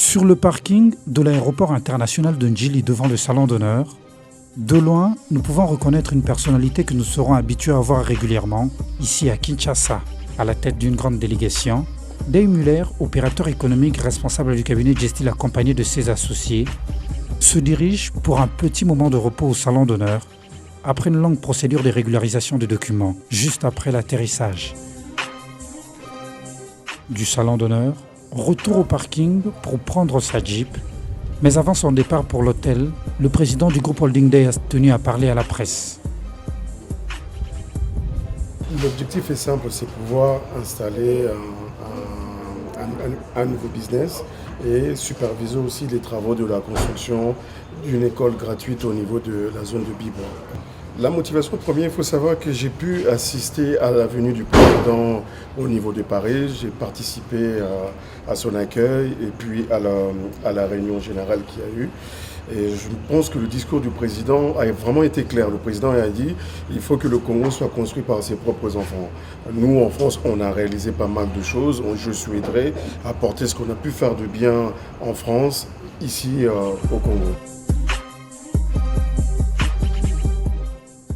Sur le parking de l'aéroport international de Ndjili devant le salon d'honneur, de loin, nous pouvons reconnaître une personnalité que nous serons habitués à voir régulièrement, ici à Kinshasa, à la tête d'une grande délégation. Dave Muller, opérateur économique responsable du cabinet Gestil accompagné de ses associés, se dirige pour un petit moment de repos au salon d'honneur, après une longue procédure de régularisation des documents, juste après l'atterrissage. Du salon d'honneur, retour au parking pour prendre sa Jeep. Mais avant son départ pour l'hôtel, le président du groupe Holding Day a tenu à parler à la presse. L'objectif est simple, c'est pouvoir installer un nouveau business et superviser aussi les travaux de la construction d'une école gratuite au niveau de la zone de Bibois. La motivation première, il faut savoir que j'ai pu assister à la venue du président au niveau de Paris. J'ai participé à son accueil et puis à la réunion générale qu'il y a eu. Et je pense que le discours du président a vraiment été clair. Le président a dit qu'il faut que le Congo soit construit par ses propres enfants. Nous, en France, on a réalisé pas mal de choses. Je souhaiterais apporter ce qu'on a pu faire de bien en France, ici au Congo.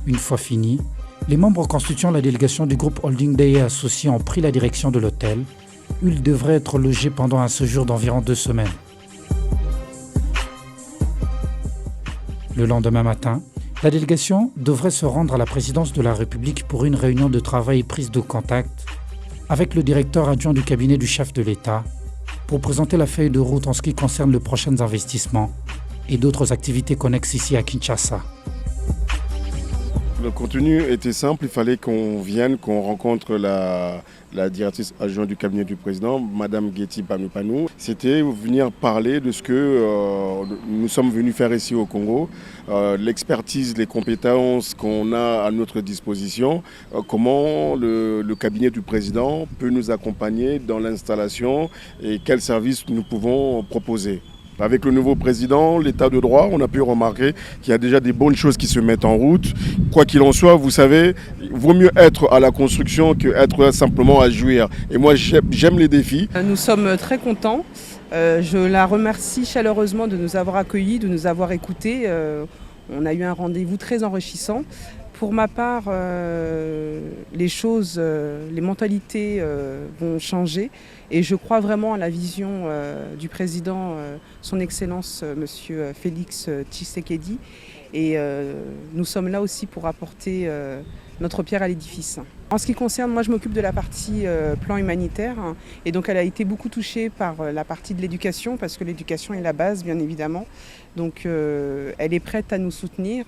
Une fois fini, les membres constituant la délégation du groupe Holding Day et associés ont pris la direction de l'hôtel, où ils devraient être logés pendant un séjour d'environ 2 semaines. Le lendemain matin, la délégation devrait se rendre à la présidence de la République pour une réunion de travail et prise de contact avec le directeur adjoint du cabinet du chef de l'État pour présenter la feuille de route en ce qui concerne les prochains investissements et d'autres activités connexes ici à Kinshasa. Le contenu était simple, il fallait qu'on vienne, qu'on rencontre la directrice adjointe du cabinet du président, Madame Getty Panou. C'était venir parler de ce que nous sommes venus faire ici au Congo, l'expertise, les compétences qu'on a à notre disposition, comment le cabinet du président peut nous accompagner dans l'installation et quels services nous pouvons proposer. Avec le nouveau président, l'état de droit, on a pu remarquer qu'il y a déjà des bonnes choses qui se mettent en route. Quoi qu'il en soit, vous savez, il vaut mieux être à la construction qu'être simplement à jouir. Et moi, j'aime les défis. Nous sommes très contents. Je la remercie chaleureusement de nous avoir accueillis, de nous avoir écoutés. On a eu un rendez-vous très enrichissant. Pour ma part, les choses, les mentalités vont changer et je crois vraiment à la vision du président, son Excellence, Monsieur Félix Tshisekedi. Et nous sommes là aussi pour apporter notre pierre à l'édifice. En ce qui concerne, moi je m'occupe de la partie plan humanitaire et donc elle a été beaucoup touchée par la partie de l'éducation parce que l'éducation est la base bien évidemment. Donc elle est prête à nous soutenir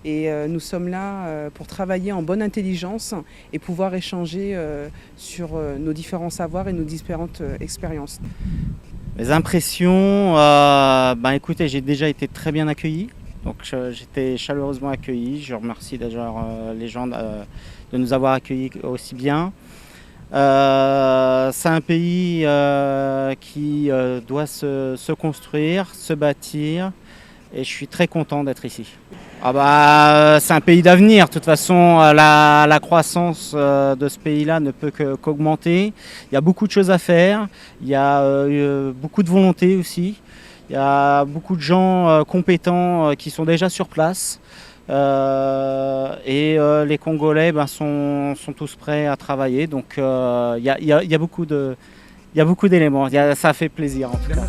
et nous sommes là pour travailler en bonne intelligence et pouvoir échanger sur nos différents savoirs et nos différentes expériences. Mes impressions, écoutez, j'ai déjà été très bien accueilli. Donc j'étais chaleureusement accueilli. Je remercie déjà les gens de nous avoir accueillis aussi bien. C'est un pays qui doit se construire, se bâtir et je suis très content d'être ici. C'est un pays d'avenir. De toute façon, la croissance de ce pays-là ne peut qu'augmenter. Il y a beaucoup de choses à faire. Il y a beaucoup de volonté aussi. Il y a beaucoup de gens compétents qui sont déjà sur place et les Congolais sont tous prêts à travailler. Donc il y a beaucoup d'éléments. Ça fait plaisir en tout cas.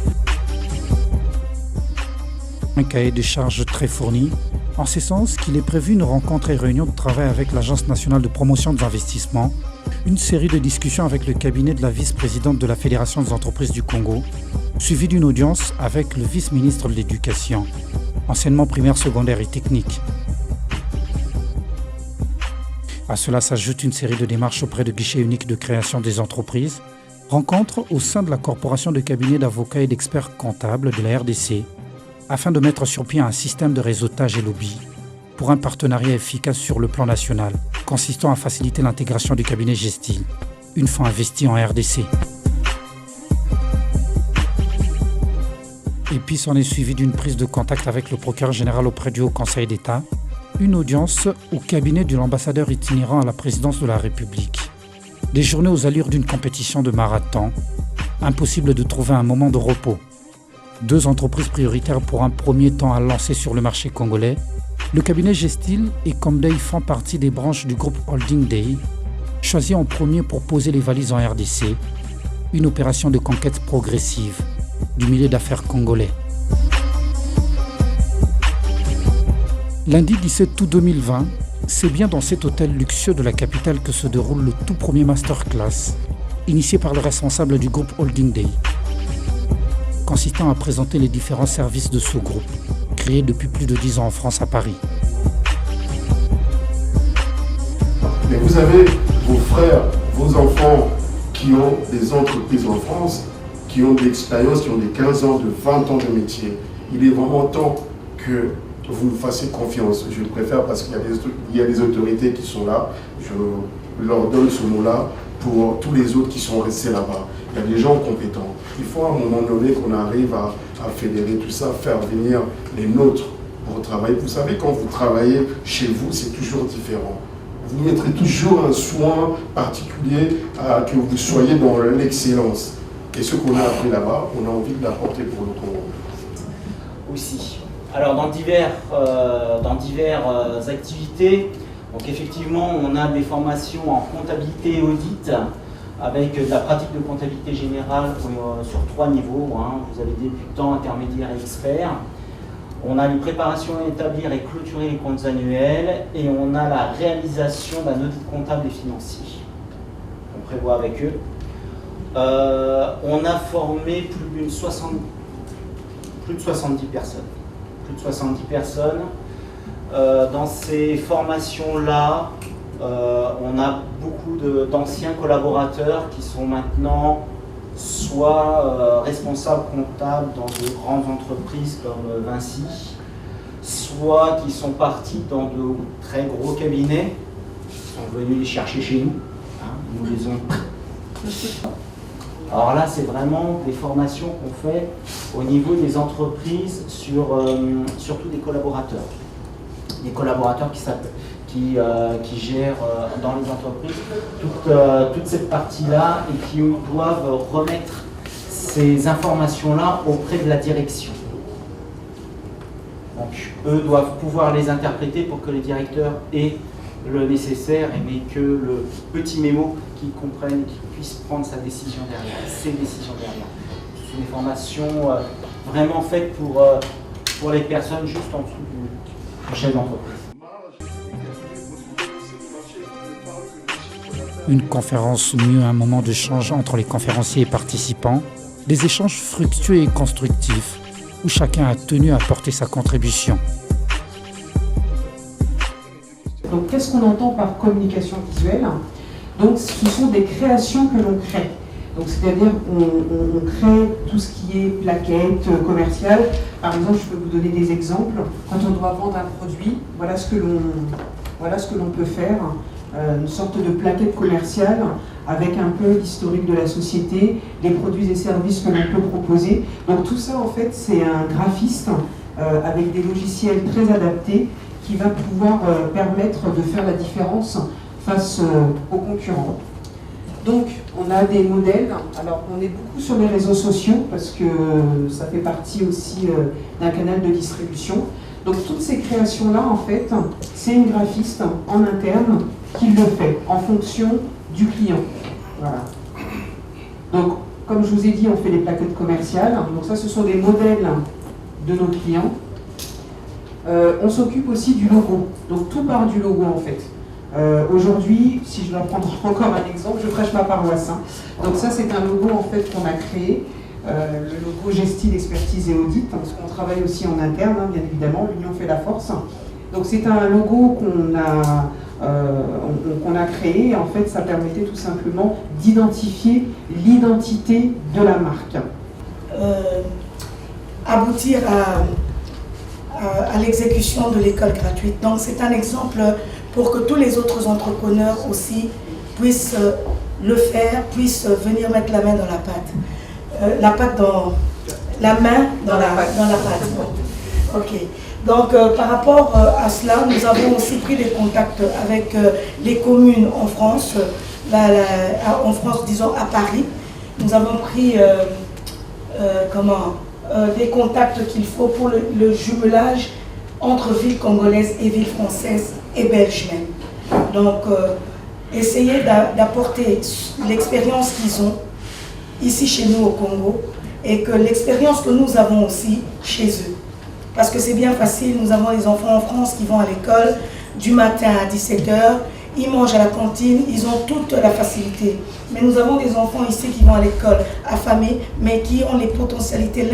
Un cahier de charges très fourni, en ce sens qu'il est prévu une rencontre et réunion de travail avec l'Agence nationale de promotion des investissements, une série de discussions avec le cabinet de la vice-présidente de la Fédération des entreprises du Congo, suivi d'une audience avec le vice-ministre de l'Éducation, enseignement primaire, secondaire et technique. À cela s'ajoute une série de démarches auprès de guichets uniques de création des entreprises, rencontres au sein de la corporation de cabinets d'avocats et d'experts comptables de la RDC, afin de mettre sur pied un système de réseautage et lobby pour un partenariat efficace sur le plan national, consistant à faciliter l'intégration du cabinet Gestil, une fois investi en RDC. Et puis s'en est suivi d'une prise de contact avec le procureur général auprès du Haut Conseil d'État, une audience au cabinet de l'ambassadeur itinérant à la présidence de la République. Des journées aux allures d'une compétition de marathon, impossible de trouver un moment de repos. 2 entreprises prioritaires pour un premier temps à lancer sur le marché congolais, le cabinet Gestil et Comday font partie des branches du groupe Holding Day, choisi en premier pour poser les valises en RDC, une opération de conquête progressive du milieu d'affaires congolais. Lundi 17 août 2020, c'est bien dans cet hôtel luxueux de la capitale que se déroule le tout premier masterclass, initié par le responsable du groupe Holding Day, consistant à présenter les différents services de ce groupe, créé depuis plus de 10 ans en France à Paris. Mais vous avez vos frères, vos enfants qui ont des entreprises en France, qui ont de l'expérience, qui ont des 15 ans, de 20 ans de métier. Il est vraiment temps que vous nous fassiez confiance. Je le préfère parce qu'il y a des autorités qui sont là. Je leur donne ce mot-là pour tous les autres qui sont restés là-bas. Il y a des gens compétents. Il faut à un moment donné qu'on arrive à fédérer tout ça, faire venir les nôtres pour travailler. Vous savez, quand vous travaillez chez vous, c'est toujours différent. Vous mettrez toujours un soin particulier à que vous soyez dans l'excellence. Et ce qu'on a appris là-bas, on a envie de l'apporter pour le Congo. Aussi. Alors dans diverses activités, donc effectivement on a des formations en comptabilité et audit avec de la pratique de comptabilité générale sur 3 niveaux. Vous avez débutant, intermédiaire et expert. On a les préparations à établir et clôturer les comptes annuels et on a la réalisation d'un audit comptable et financier. On prévoit avec eux. On a formé plus de 70 personnes. Plus de 70 personnes. Dans ces formations-là, on a beaucoup d'anciens collaborateurs qui sont maintenant soit responsables comptables dans de grandes entreprises comme Vinci, soit qui sont partis dans de très gros cabinets, qui sont venus les chercher chez nous. Nous les ont. Alors là, c'est vraiment des formations qu'on fait au niveau des entreprises sur surtout des collaborateurs. Des collaborateurs qui gèrent dans les entreprises toute cette partie-là et qui doivent remettre ces informations-là auprès de la direction. Donc, eux doivent pouvoir les interpréter pour que les directeurs aient le nécessaire et que le petit mémo qu'ils comprennent, qu'ils puissent prendre sa décision derrière, ses décisions derrière. C'est des formations vraiment faites pour les personnes juste en dessous du chef d'entreprise. Une conférence ou mieux un moment d'échange entre les conférenciers et participants, des échanges fructueux et constructifs où chacun a tenu à apporter sa contribution. Donc qu'est-ce qu'on entend par communication visuelle? Donc ce sont des créations que l'on crée. Donc c'est-à-dire on crée tout ce qui est plaquettes commerciales. Par exemple, je peux vous donner des exemples. Quand on doit vendre un produit, voilà ce que l'on peut faire. Une sorte de plaquette commerciale avec un peu l'historique de la société, les produits et services que l'on peut proposer. Donc tout ça en fait c'est un graphiste avec des logiciels très adaptés qui va pouvoir permettre de faire la différence face aux concurrents. Donc on a des modèles, alors on est beaucoup sur les réseaux sociaux parce que ça fait partie aussi d'un canal de distribution. Donc toutes ces créations-là en fait, c'est une graphiste en interne qui le fait en fonction du client. Voilà. Donc comme je vous ai dit, on fait les plaquettes commerciales, donc ça ce sont des modèles de nos clients. On s'occupe aussi du logo, donc tout part du logo en fait. Aujourd'hui, si je dois prendre encore un exemple, je prêche ma paroisse. Donc ça c'est un logo en fait qu'on a créé, le logo Gestil Expertise et Audit, parce qu'on travaille aussi en interne, bien évidemment, l'union fait la force. Donc c'est un logo qu'on a créé, et en fait ça permettait tout simplement d'identifier l'identité de la marque. Aboutir à l'exécution de l'école gratuite. Donc c'est un exemple pour que tous les autres entrepreneurs aussi puissent le faire, puissent venir mettre la main dans la pâte. La main dans la pâte. Bon. Ok. Donc par rapport à cela, nous avons aussi pris des contacts avec les communes en France, disons à Paris. Nous avons pris des contacts qu'il faut pour le jumelage entre villes congolaises et villes françaises et belges même. Donc, essayer d'apporter l'expérience qu'ils ont ici chez nous au Congo et que l'expérience que nous avons aussi chez eux. Parce que c'est bien facile, nous avons les enfants en France qui vont à l'école du matin à 17 h, ils mangent à la cantine, ils ont toute la facilité. Mais nous avons des enfants ici qui vont à l'école affamés, mais qui ont les potentialités,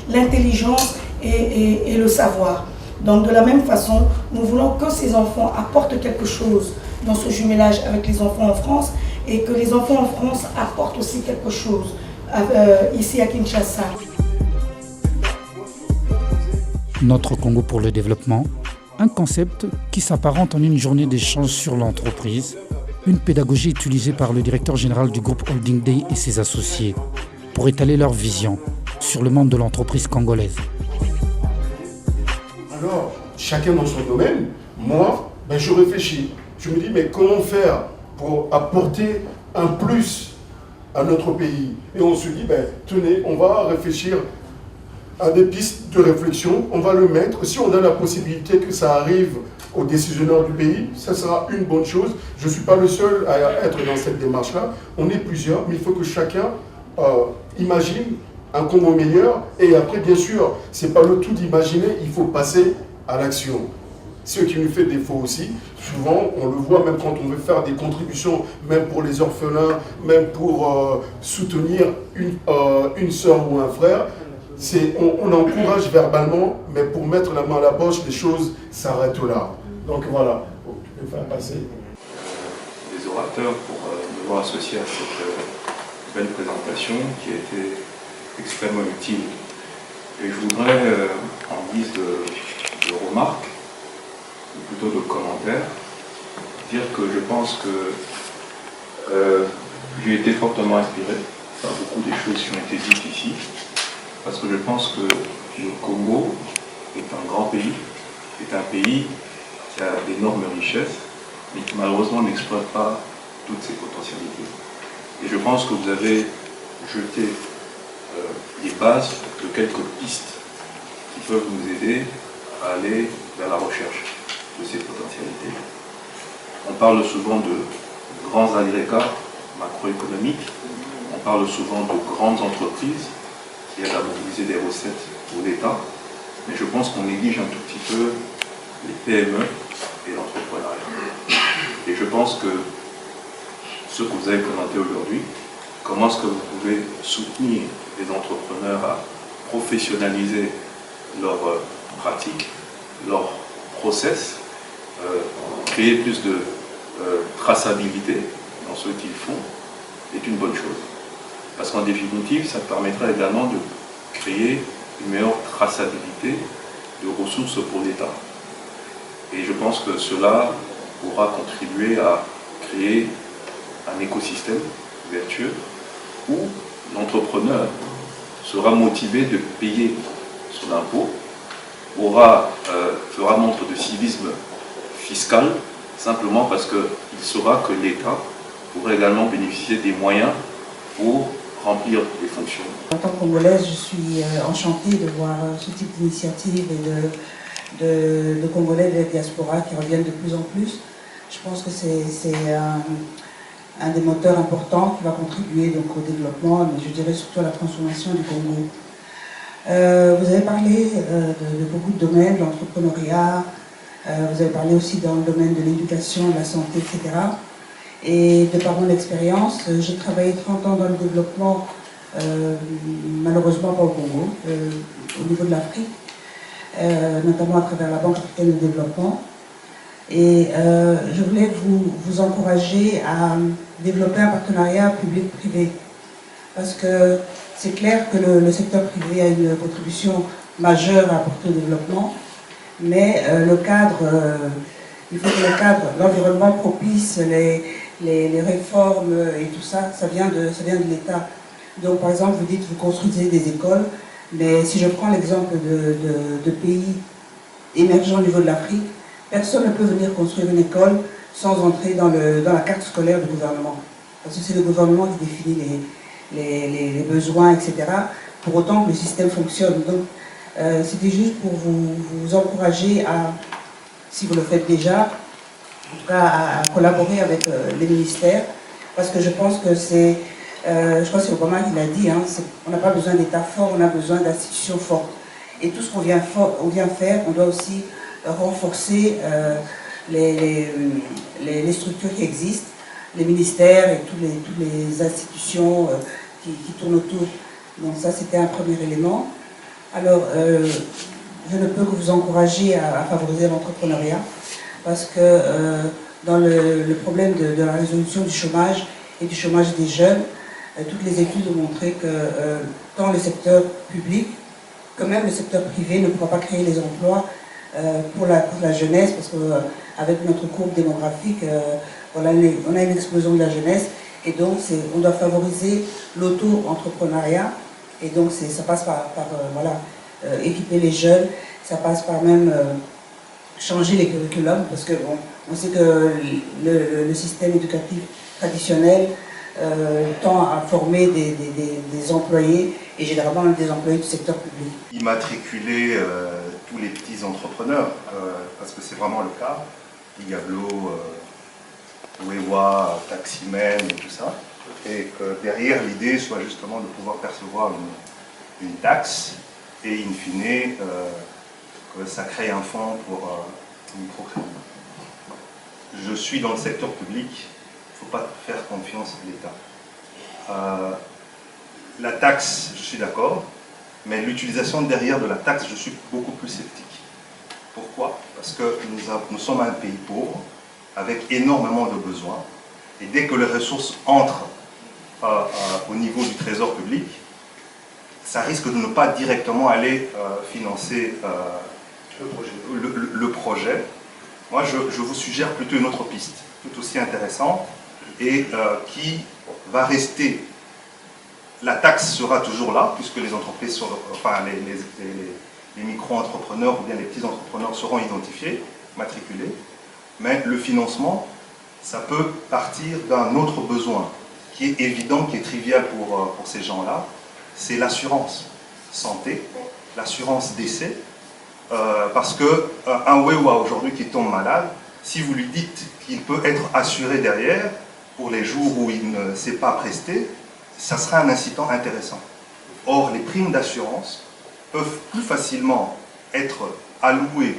l'intelligence et le savoir. Donc de la même façon, nous voulons que ces enfants apportent quelque chose dans ce jumelage avec les enfants en France et que les enfants en France apportent aussi quelque chose ici à Kinshasa. Notre Congo pour le développement, un concept qui s'apparente en une journée d'échange sur l'entreprise, une pédagogie utilisée par le directeur général du groupe Holding Day et ses associés pour étaler leur vision sur le monde de l'entreprise congolaise. Alors, chacun dans son domaine, moi, je réfléchis. Je me dis, mais comment faire pour apporter un plus à notre pays? Et on se dit, tenez, on va réfléchir à des pistes de réflexion, on va le mettre. Si on a la possibilité que ça arrive aux décisionnaires du pays, ça sera une bonne chose. Je ne suis pas le seul à être dans cette démarche-là. On est plusieurs, mais il faut que chacun imagine un Congo meilleur. Et après, bien sûr, ce n'est pas le tout d'imaginer, il faut passer à l'action. Ce qui nous fait défaut aussi, souvent, on le voit même quand on veut faire des contributions, même pour les orphelins, même pour soutenir une sœur ou un frère, on encourage verbalement, mais pour mettre la main à la poche, les choses s'arrêtent là. Donc voilà, je vais faire passer. Les orateurs pour m'avoir associé à cette belle présentation qui a été extrêmement utile. Et je voudrais, en guise de remarque, ou plutôt de commentaire, dire que je pense que j'ai été fortement inspiré par beaucoup des choses qui ont été dites ici. Parce que je pense que le Congo est un grand pays, est un pays qui a d'énormes richesses, mais qui malheureusement n'exploite pas toutes ses potentialités. Et je pense que vous avez jeté les bases de quelques pistes qui peuvent nous aider à aller vers la recherche de ces potentialités. On parle souvent de grands agrégats macroéconomiques, on parle souvent de grandes entreprises qui aident à mobiliser des recettes pour l'État, mais je pense qu'on néglige un tout petit peu les PME et l'entrepreneuriat. Et je pense que ce que vous avez présenté aujourd'hui, comment est-ce que vous pouvez soutenir les entrepreneurs à professionnaliser leurs pratiques, leurs process, créer plus de traçabilité dans ce qu'ils font, est une bonne chose. Parce qu'en définitive, ça permettra également de créer une meilleure traçabilité de ressources pour l'État. Et je pense que cela pourra contribuer à créer un écosystème vertueux où l'entrepreneur sera motivé de payer son impôt, fera montre de civisme fiscal, simplement parce qu'il saura que l'État pourra également bénéficier des moyens pour remplir les fonctions. En tant que Congolaise, je suis enchantée de voir ce type d'initiative et de Congolais de la diaspora qui reviennent de plus en plus. Je pense que c'est un des moteurs importants qui va contribuer donc, au développement, mais je dirais surtout à la transformation du Congo. Vous avez parlé de beaucoup de domaines, de l'entrepreneuriat, vous avez parlé aussi dans le domaine de l'éducation, de la santé, etc. Et de par mon expérience, j'ai travaillé 30 ans dans le développement, malheureusement pas au Congo, au niveau de l'Afrique, notamment à travers la Banque africaine de développement. Et je voulais vous encourager à développer un partenariat public-privé. Parce que c'est clair que le secteur privé a une contribution majeure à apporter au développement, mais le cadre, il faut que le cadre, l'environnement propice, les réformes et tout ça, ça vient de l'État. Donc par exemple, vous dites, vous construisez des écoles, mais si je prends l'exemple de pays émergents au niveau de l'Afrique, personne ne peut venir construire une école sans entrer dans la carte scolaire du gouvernement. Parce que c'est le gouvernement qui définit les besoins, etc. pour autant que le système fonctionne. Donc, c'était juste pour vous encourager à, si vous le faites déjà, en tout cas à collaborer avec les ministères, parce que je pense que c'est, je crois que c'est Obama qui l'a dit, hein, on n'a pas besoin d'État fort, on a besoin d'institutions fortes. Et tout ce qu'on vient faire, on doit aussi renforcer les structures qui existent, les ministères et toutes les institutions qui tournent autour. Donc ça, c'était un premier élément. Alors, je ne peux que vous encourager à favoriser l'entrepreneuriat, parce que dans le problème de la résolution du chômage et du chômage des jeunes, toutes les études ont montré que tant le secteur public que même le secteur privé ne pourra pas créer les emplois pour la jeunesse, parce qu'avec notre courbe démographique, voilà, on a une explosion de la jeunesse, et donc on doit favoriser l'auto-entrepreneuriat, et donc ça passe par voilà, équiper les jeunes, ça passe par même changer les curriculums, parce que on sait que le système éducatif traditionnel tend à former des employés, et généralement des employés du secteur public. Immatriculer tous les petits entrepreneurs, parce que c'est vraiment le cas, Diablo, Wewa, Taximen et tout ça, et que derrière l'idée soit justement de pouvoir percevoir une taxe, et in fine, que ça crée un fonds pour une microcrédit. Je suis dans le secteur public, il ne faut pas faire confiance à l'État. La taxe, je suis d'accord, mais l'utilisation derrière de la taxe, je suis beaucoup plus sceptique. Pourquoi? Parce que nous sommes un pays pauvre, avec énormément de besoins, et dès que les ressources entrent au niveau du trésor public, ça risque de ne pas directement aller financer le projet. Moi, je vous suggère plutôt une autre piste, tout aussi intéressante, et qui va rester. La taxe sera toujours là, puisque les entreprises, enfin les micro-entrepreneurs ou bien les petits entrepreneurs seront identifiés, matriculés, mais le financement, ça peut partir d'un autre besoin qui est évident, qui est trivial pour ces gens-là, c'est l'assurance santé, l'assurance décès, parce qu'un Wewa aujourd'hui qui tombe malade, si vous lui dites qu'il peut être assuré derrière, pour les jours où il ne s'est pas presté, ça sera un incitant intéressant. Or, les primes d'assurance peuvent plus facilement être allouées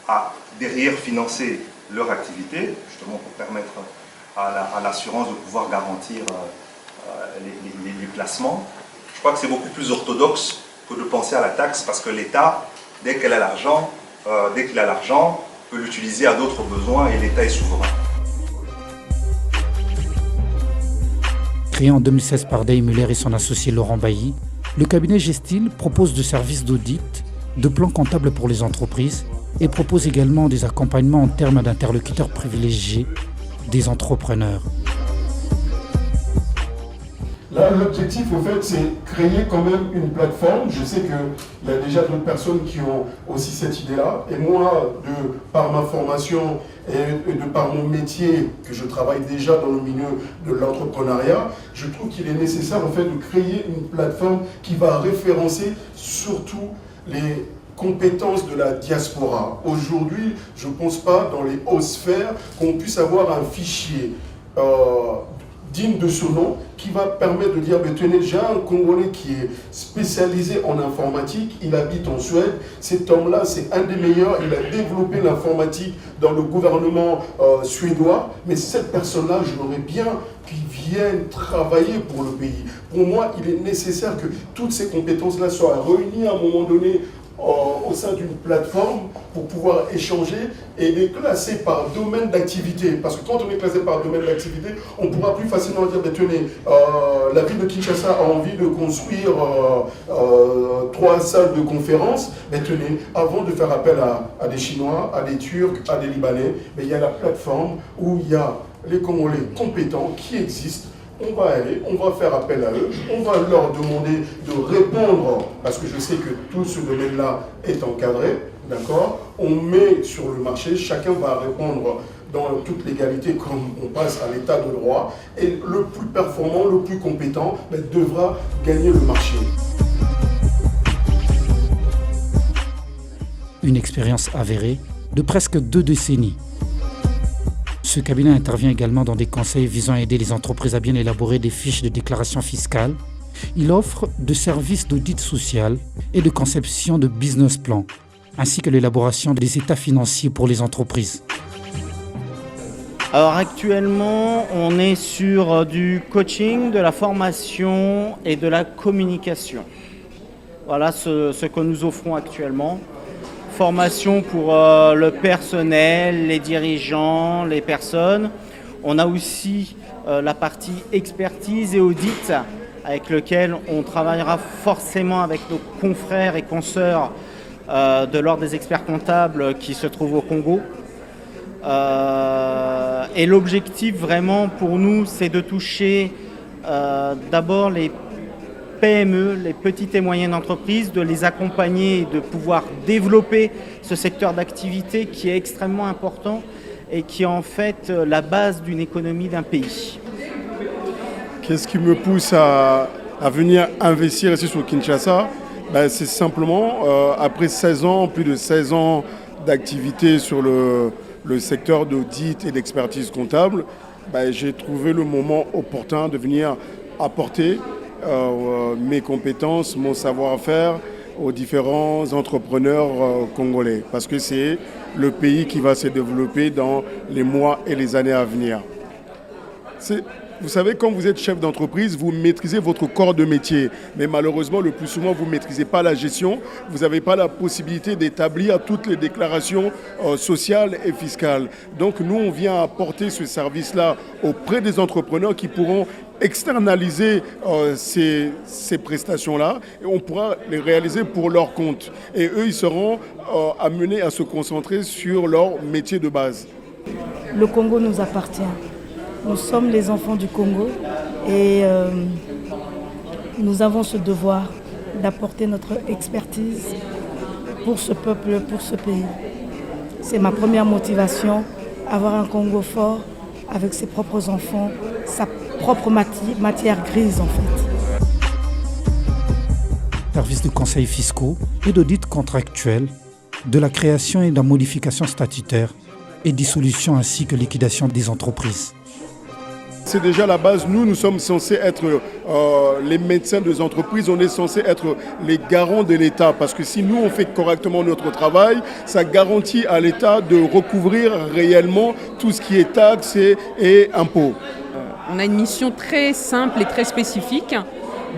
à derrière financer leur activité, justement pour permettre à l'assurance de pouvoir garantir les placements. Je crois que c'est beaucoup plus orthodoxe que de penser à la taxe, parce que l'État, dès qu'il a l'argent, peut l'utiliser à d'autres besoins, et l'État est souverain. Créé en 2016 par Day Muller et son associé Laurent Bailly, le cabinet Gestil propose de services d'audit, de plans comptables pour les entreprises et propose également des accompagnements en termes d'interlocuteurs privilégiés des entrepreneurs. Là, l'objectif, au fait, c'est créer quand même une plateforme. Je sais qu'il y a déjà d'autres personnes qui ont aussi cette idée-là. Et moi, par ma formation et de par mon métier, que je travaille déjà dans le milieu de l'entrepreneuriat, je trouve qu'il est nécessaire, en fait, de créer une plateforme qui va référencer surtout les compétences de la diaspora. Aujourd'hui, je ne pense pas, dans les hautes sphères, qu'on puisse avoir un fichier digne de ce nom, qui va permettre de dire, mais tenez, j'ai un Congolais qui est spécialisé en informatique, il habite en Suède, cet homme-là, c'est un des meilleurs, il a développé l'informatique dans le gouvernement suédois, mais cette personne-là, j'aimerais bien qu'il vienne travailler pour le pays. Pour moi, il est nécessaire que toutes ces compétences-là soient réunies à un moment donné au sein d'une plateforme pour pouvoir échanger et les classer par domaine d'activité. Parce que quand on est classé par domaine d'activité, on pourra plus facilement dire, tenez, la ville de Kinshasa a envie de construire 3 salles de conférence, mais tenez, avant de faire appel à des Chinois, à des Turcs, à des Libanais, mais il y a la plateforme où il y a les Congolais compétents qui existent. On va aller, on va faire appel à eux, on va leur demander de répondre, parce que je sais que tout ce domaine-là est encadré, d'accord? On met sur le marché, chacun va répondre dans toute légalité comme on passe à l'état de droit, et le plus performant, le plus compétent devra gagner le marché. Une expérience avérée de presque 2 décennies. Ce cabinet intervient également dans des conseils visant à aider les entreprises à bien élaborer des fiches de déclaration fiscale. Il offre de services d'audit social et de conception de business plans, ainsi que l'élaboration des états financiers pour les entreprises. Alors actuellement, on est sur du coaching, de la formation et de la communication. Voilà ce que nous offrons actuellement. Formation pour le personnel, les dirigeants, les personnes. On a aussi la partie expertise et audit avec lequel on travaillera forcément avec nos confrères et consoeurs de l'ordre des experts comptables qui se trouvent au Congo. Et l'objectif vraiment pour nous, c'est de toucher d'abord les PME, les petites et moyennes entreprises, de les accompagner et de pouvoir développer ce secteur d'activité qui est extrêmement important et qui est en fait la base d'une économie d'un pays. Qu'est-ce qui me pousse à venir investir ici sur Kinshasa? C'est simplement, après 16 ans, plus de 16 ans d'activité sur le secteur d'audit et d'expertise comptable, j'ai trouvé le moment opportun de venir apporter mes compétences, mon savoir-faire aux différents entrepreneurs congolais, parce que c'est le pays qui va se développer dans les mois et les années à venir. Vous savez, quand vous êtes chef d'entreprise, vous maîtrisez votre corps de métier. Mais malheureusement, le plus souvent, vous ne maîtrisez pas la gestion. Vous n'avez pas la possibilité d'établir toutes les déclarations sociales et fiscales. Donc nous, on vient apporter ce service-là auprès des entrepreneurs qui pourront externaliser ces prestations-là et on pourra les réaliser pour leur compte. Et eux, ils seront amenés à se concentrer sur leur métier de base. Le Congo nous appartient. Nous sommes les enfants du Congo et nous avons ce devoir d'apporter notre expertise pour ce peuple, pour ce pays. C'est ma première motivation, avoir un Congo fort avec ses propres enfants, sa propre matière grise en fait. Services de conseils fiscaux et d'audit contractuel, de la création et de la modification statutaire et dissolution ainsi que liquidation des entreprises. C'est déjà la base. Nous sommes censés être les médecins des entreprises, on est censé être les garants de l'État. Parce que si nous, on fait correctement notre travail, ça garantit à l'État de recouvrir réellement tout ce qui est taxes et impôts. On a une mission très simple et très spécifique.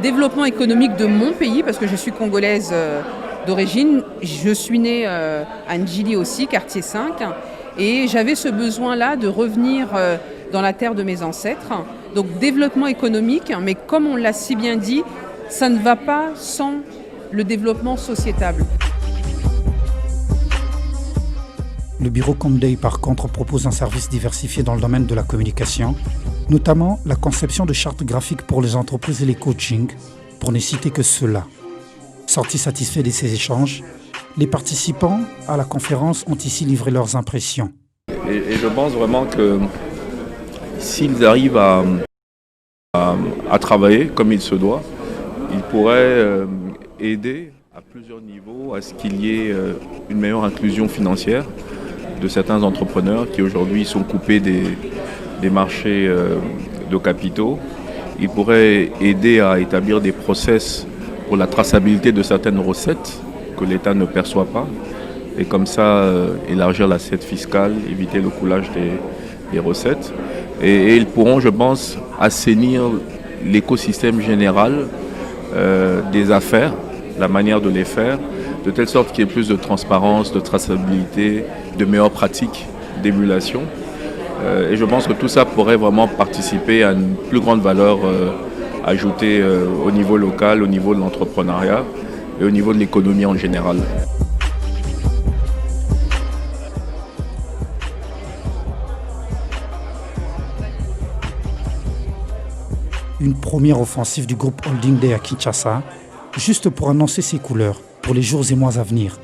Développement économique de mon pays, parce que je suis congolaise d'origine. Je suis née à Ndjili aussi, quartier 5. Et j'avais ce besoin-là de revenir dans la terre de mes ancêtres. Donc développement économique, mais comme on l'a si bien dit, ça ne va pas sans le développement sociétal. Le bureau Comday, par contre, propose un service diversifié dans le domaine de la communication, notamment la conception de chartes graphiques pour les entreprises et les coachings, pour ne citer que cela. Sortis satisfaits de ces échanges, les participants à la conférence ont ici livré leurs impressions. Et je pense vraiment que s'ils arrivent à travailler comme il se doit, ils pourraient aider à plusieurs niveaux à ce qu'il y ait une meilleure inclusion financière de certains entrepreneurs qui aujourd'hui sont coupés des marchés de capitaux. Ils pourraient aider à établir des process pour la traçabilité de certaines recettes que l'État ne perçoit pas et comme ça élargir l'assiette fiscale, éviter le coulage des recettes. Et ils pourront, je pense, assainir l'écosystème général des affaires, la manière de les faire, de telle sorte qu'il y ait plus de transparence, de traçabilité, de meilleures pratiques d'émulation. Et je pense que tout ça pourrait vraiment participer à une plus grande valeur ajoutée au niveau local, au niveau de l'entrepreneuriat et au niveau de l'économie en général. Une première offensive du groupe Holding Day à Kinshasa, juste pour annoncer ses couleurs pour les jours et mois à venir.